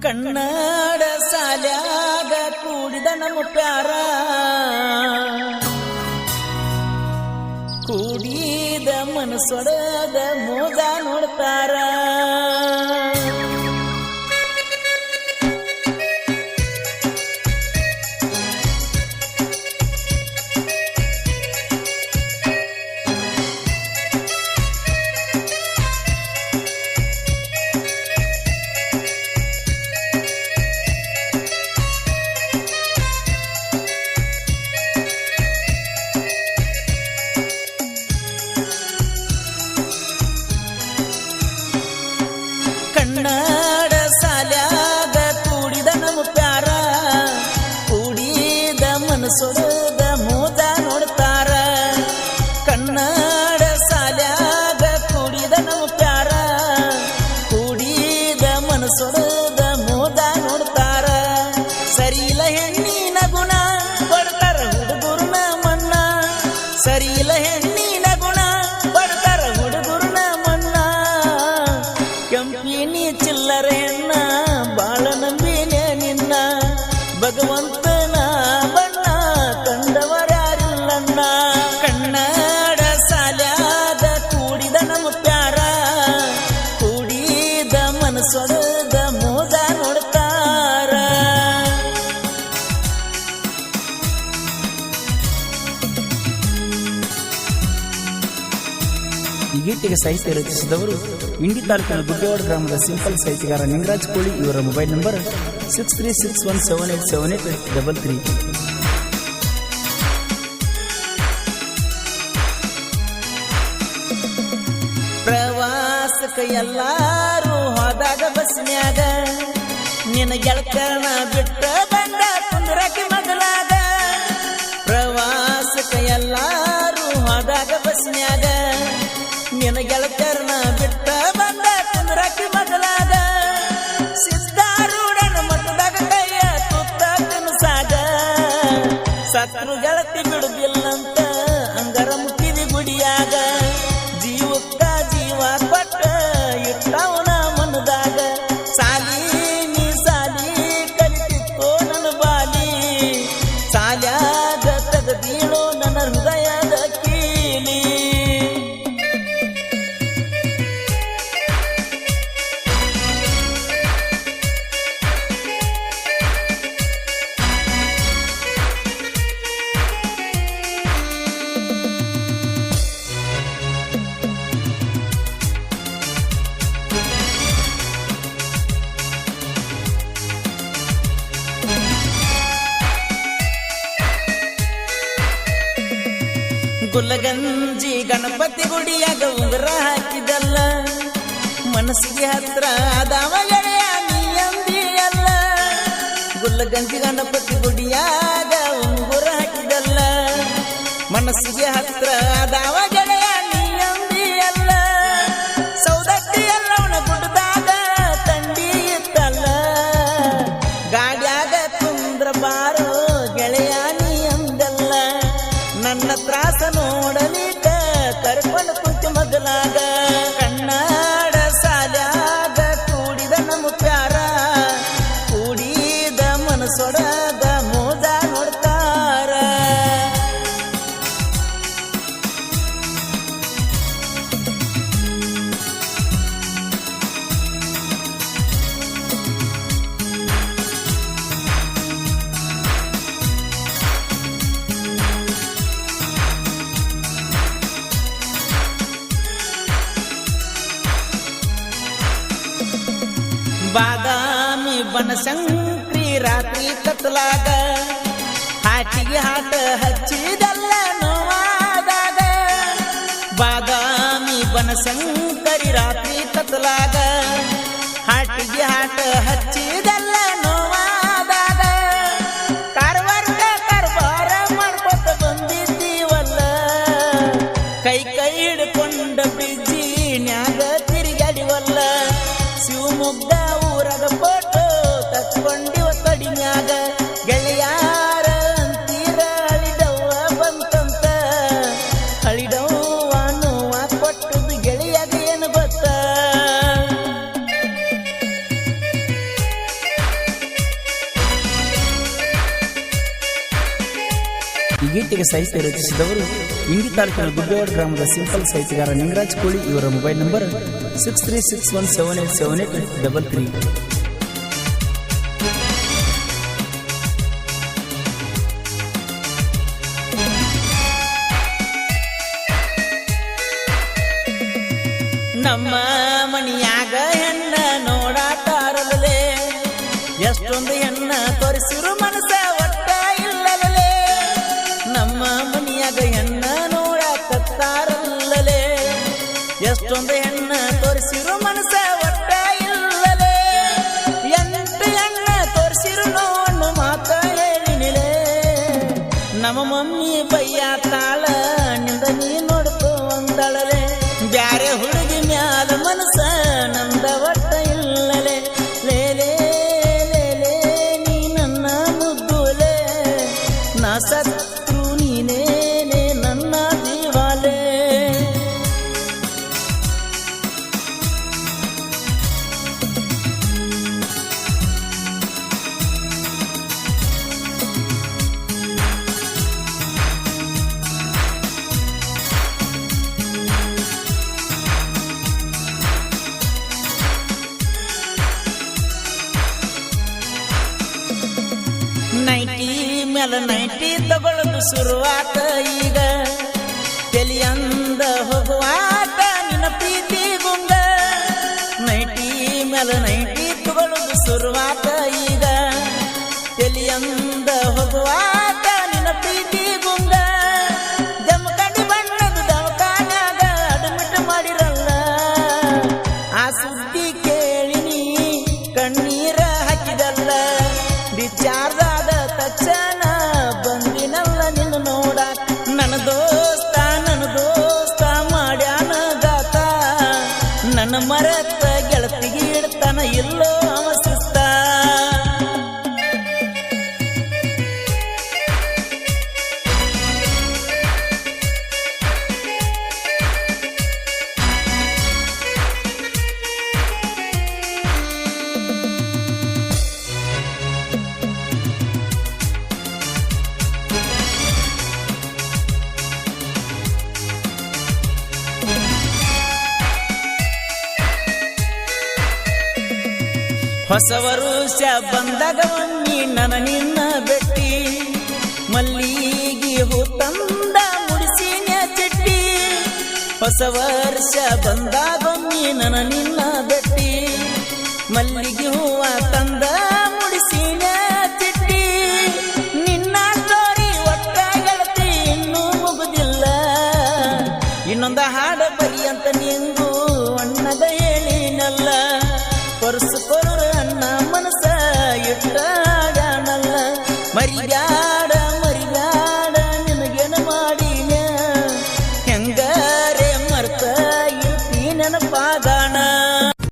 ಕನ್ನಡ ಸಾಲ್ಯಾಗ ಕೂಡಿದ ನಮ್ಮ ಪ್ಯಾರ ಕೂಡಿದ ಮನಸ್ಸೊಡದ ಮೋದ ನೋಡ್ತಾರ ಕನ್ನಡ ಸಾಲ್ಯಾಗ ಕೂಡಿದ ನಮ್ಮ ಪ್ಯಾರ ಕೂಡಿದ ಮನಸ್ಸೊಡದ ಮೋದ ನೋಡ್ತಾರ ಕನ್ನಡ ಸಾಲ್ಯಾಗ ಕೂಡಿದ ನಮ್ಮ ಪ್ಯಾರ ಕೂಡಿದ ಮನಸ್ಸೊಡದ ಮೋದ ನೋಡ್ತಾರ ಸರಿಯಿಲ್ಲ ಹೆಣ್ಣಿನ ಗುಣ ಕೊಡ್ತಾರ ಹುಡುಗರುನ ಮನ್ನ ಸರಿಯಿಲ್ಲ ಹೆಣ್ಣಿನ ಗುಣ ಕೊಡ್ತಾರ ಹುಡುಗರುನ ಮನ್ನ ಕೆಂಪಿನಿ ಚಿಲ್ಲರೆ ಹೆಣ್ಣ ಬಾಳ ನಂಬಿನೆ ನಿನ್ನ ಭಗವಂತನ ಬಣ್ಣ ಕಂಡವರ್ಯಾರಿಲ್ಲಣ್ಣ ಕನ್ನಡ ಸಾಲ್ಯಾಗ ಕೂಡಿದ ನಮ್ಮ ಪ್ಯಾರ ಕೂಡಿದ ಮನಸ್ಸೊಡದ ಮೋದ ನೋಡ್ತಾರ ಈ ಗೀತೆಗೆ ಸಾಹಿತ್ಯ ರಚಿಸಿದವರು ಇಂಡಿ ತಾಲೂಕಿನ ಗುಡ್ಡೇವಾಡ ಗ್ರಾಮದ ಸಿಂಪಲ್ ಸಾಹಿತ್ಯಗಾರ ನಿಂಗರಾಜ್ ಕೋಳಿ. ಇವರ ಮೊಬೈಲ್ ನಂಬರ್ 6361787833. ಪ್ರವಾಸಕ್ಕೆ ಎಲ್ಲಾರು ಹೋದಾಗ ಬಸ್ನ್ಯಾಗ ನಿನ್ನ ಗೆಳಕನ ಬಿಟ್ಟ ಬಂದ ಕುಂದ್ರಕ್ಕೆ ಮಗಲಾಗ ಪ್ರವಾಸಕ್ಕೆ ಎಲ್ಲಾರು ಹೋದಾಗ ಬಸ್ನ್ಯಾಗ ನಿನ್ನ ಗೆಳಕರ್ನ ಬಿಟ್ಟ ಬಂದ ಕುಂದ್ರಕ್ಕೆ ಮಗಲಾಗ ಸಿದ್ಧಾರೂಢನ ಮತದಾಗ ಕೈಯ ತುತ್ತ ಕನಸಾಗ ಸತ್ರು ಗೆಳತಿ ಬಿಡುದಿಲ್ಲಂತ ಅಂಗರ ಮುಟ್ಟಿದಿ ಗುಡಿಯಾಗ ಜೀವಕ್ಕ ಜೀವ ಕೊಟ್ಟ ಇಟ್ಟವನ ಮನದಾಗ ಸಾಲಿ ನೀ ಸಾಲಿ ಕಲಿತಿತ್ತೋ ನನ್ನ ಬಾಲಿ ಸಾಲ್ಯಾಗ ತಗದೀಳೋ ನನ್ನ ಹೃದಯದ ಕೀಲಿ ಗುಲಗಂಜಿ ಗಣಪತಿ ಗುಡಿಯಾಗ ಉಂಗುರ ಹಾಕಿದಲ್ಲ ಮನಸ್ಸಿಗೆ ಹತ್ರ ಆದವ ಗೆಳೆಯ ನೀ ಅಂದಿಯಲ್ಲ ಗುಲಗಂಜಿ ಗಣಪತಿ ಗುಡಿಯಾಗ ಉಂಗುರ ಹಾಕಿದಲ್ಲ ಮನಸ್ಸಿಗೆ ಹತ್ರ ಆದವ ಗೆಳೆಯ ನೀ ಅಂದಿಯಲ್ಲ ಸೌದತ್ತಿ ಎಲ್ಲವನ ಗುಡ್ಡದಾಗ ತಂಡಿ ಇತ್ತಲ್ಲ ಗಾಡ್ಯಾಗ ಕುಂದ್ರ ಬಾರೋ ಗೆಳೆಯ ನೀ ಅಂದಲ್ಲ ನನ್ನ ತ್ರಾಸ ನೋಡಲಿಕ್ಕ ಕರ್ಕೊಂಡು ಕುಂತು ಮಗಲಾಗ ಕನ್ನಡ ಸಾಲ್ಯಾಗ ಕೂಡಿದ ನಮ್ಮ ಪ್ಯಾರ ಕೂಡಿದ ಮನಸ್ಸೊಡದ ಮೋದ ನೋಡ್ತಾರ ಬಾದಾಮಿ ಬನಶಂಕರಿ ರಾತ್ರಿ ಕತ್ಲಾಗ ಹಾಟಿಗೆ ಹಾಟ ಹಚ್ಚಿದಲ್ಲ ನೋವಾದಾಗ ಬಾದಾಮಿ ಬನಶಂಕರಿ ರಾತ್ರಿ ಕತ್ಲಾಗ ಹಾಟಿಗೆ ಹಾಟ ಹಚ್ಚಿದಲ್ಲ ನೋವಾದಾಗ ಕಾರವಾರ ಕಾರವಾರ ಮಾಡ್ಕೊತ ಬಂದಿದ್ದೀವಲ್ಲ ಕೈ ಕೈ ಹಿಡ್ಕೊಂಡ ಬಿಜಿನ್ಯಾಗ ತಿರುಗಾಡಿವಲ್ಲ ಶಿವಮೊಗ್ಗ ಊರಾಗ ಫೋಟೋ ತಕ್ಕೊಂಡಿವ ಕಡಿಮ್ಯಾಗ ಗೆಳೆಯಾರ ಅಂತೀರ ಅಳಿದವ್ವ ಬಂತಂತ ಅಳಿದವ್ವ ನೋವ ಕೊಟ್ಟದು ಗೆಳೆಯಾಗ ಏನು ಗೊತ್ತ ಗೀತೆಗೆ ಸಾಹಿತ್ಯ ರಚಿಸಿದವರು ಇಂಡಿ ತಾಲೂಕಿನ ಗುಡ್ಡವಾಡ ಗ್ರಾಮದ ಸಿಂಪಲ್ ಸಾಹಿತ್ಯಗಾರ ನಿಂಗರಾಜ್ ಕೋಳಿ. ಇವರ ಮೊಬೈಲ್ ನಂಬರ್ 6361787833. ನಮ್ಮ ಮನಿಯಾಗ ಹೆಣ್ಣ ನೋಡಾತಾರಲೇ, ಎಷ್ಟೊಂದು ಹೆಣ್ಣ ತೋರಿಸಿರು ಮನಸ ಒಟ್ಟ ಇಲ್ಲಲೇ. ನಮ್ಮ ಮನಿಯಾಗ ಹೆಣ್ಣ ನೋಡಾಕತ್ತಾರಲ್ಲಲೇ, ಎಷ್ಟೊಂದು ಹೆಣ್ಣ ತೋರಿಸಿರು ಮನಸ ಒಟ್ಟ ಇಲ್ಲಲೇ. 8 ಹೆಣ್ಣ ತೋರಿಸಿರು ನೋಡು ಮಾತ ಹೇಳಿನಿಲೇ. ನಮ್ಮ ಮಮ್ಮಿ ಬಯ್ಯ ತಾಳ ನಿಂದ ನೀ ನೋಡ್ಕೋ ಅಂದಳಲೆ. ಬ್ಯಾರೆ ಹುಡುಗಿ ಮ್ಯಾಲ ಮನಸ ನಂದ ಒಟ್ಟ ಇಲ್ಲಲೆ. ಲೇಲೇ ಲೇಲೇ ನೀ ನನ್ನ ಮುದ್ದುಲೆ, ನಾ ಸತ್ರು ನೀನೇನೆ ನನ್ನ ದಿವಾಲೆ. ನೈಟಿ ಮೇಲೆ ನೈಟಿ ತಗೊಳ್ಳೋದು ಶುರುವಾತ ಈಗ, ತೆಲಿಯಂದ ಹೋಗುವಾತ ನಿನ್ನ ಪ್ರೀತಿ ಗುಂಗ. ನೈಟಿ ಮೇಲೆ ನೈಟಿ ತಗೊಳ್ಳೋದು ಶುರುವಾತ ಈಗ, ತೆಲಿಯಂದ ಹೋಗುವಾತ ನಿನ್ನ ಪ್ರೀತಿ ಗುಂಗ. ಜಮಕಂಡಿ ಬಣ್ಣದ ದವಾಖಾನ್ಯಾಗ ಅಡ್ಮಿಟ್ ಮಾಡಿರಲ್ಲ, ಆ ಸುದ್ದಿ ಕೇಳಿನಿ ಕಣ್ಣೀರ ಹಾಕಿದಲ್ಲ. ಡಿಸ್ಚಾರ್ಜ್ ಆದ ತಕ್ಷಣ ಬಂದಿನಲ್ಲ ನಿನ್ನ ನೋಡಾಕ. ನನ್ನ ದೋಸ್ತ ಮಾಡ್ಯಾನ ಗಾತ, ನನ್ನ ಮರತ್ತ ಗೆಳತಿಗೆ ಇಡ್ತಾನ ಇಲ್ಲೋ ಅವಸಿಸ್ತ. ಹೊಸ ವರುಷ ಬಂದಾಗ ಒಮ್ಮಿ ನನ್ನ ನಿನ್ನ ಬೆಟ್ಟಿ, ಮಲ್ಲಿಗೆ ಹೂ ತಂದ ಮುಡಿಸಿನ ಚಿಟ್ಟಿ. ಹೊಸ ವರ್ಷ ಬಂದಾಗ ಒಮ್ಮಿ ನನ್ನ ನಿನ್ನ ಬೆಟ್ಟಿ, ಮಲ್ಲಿಗೆ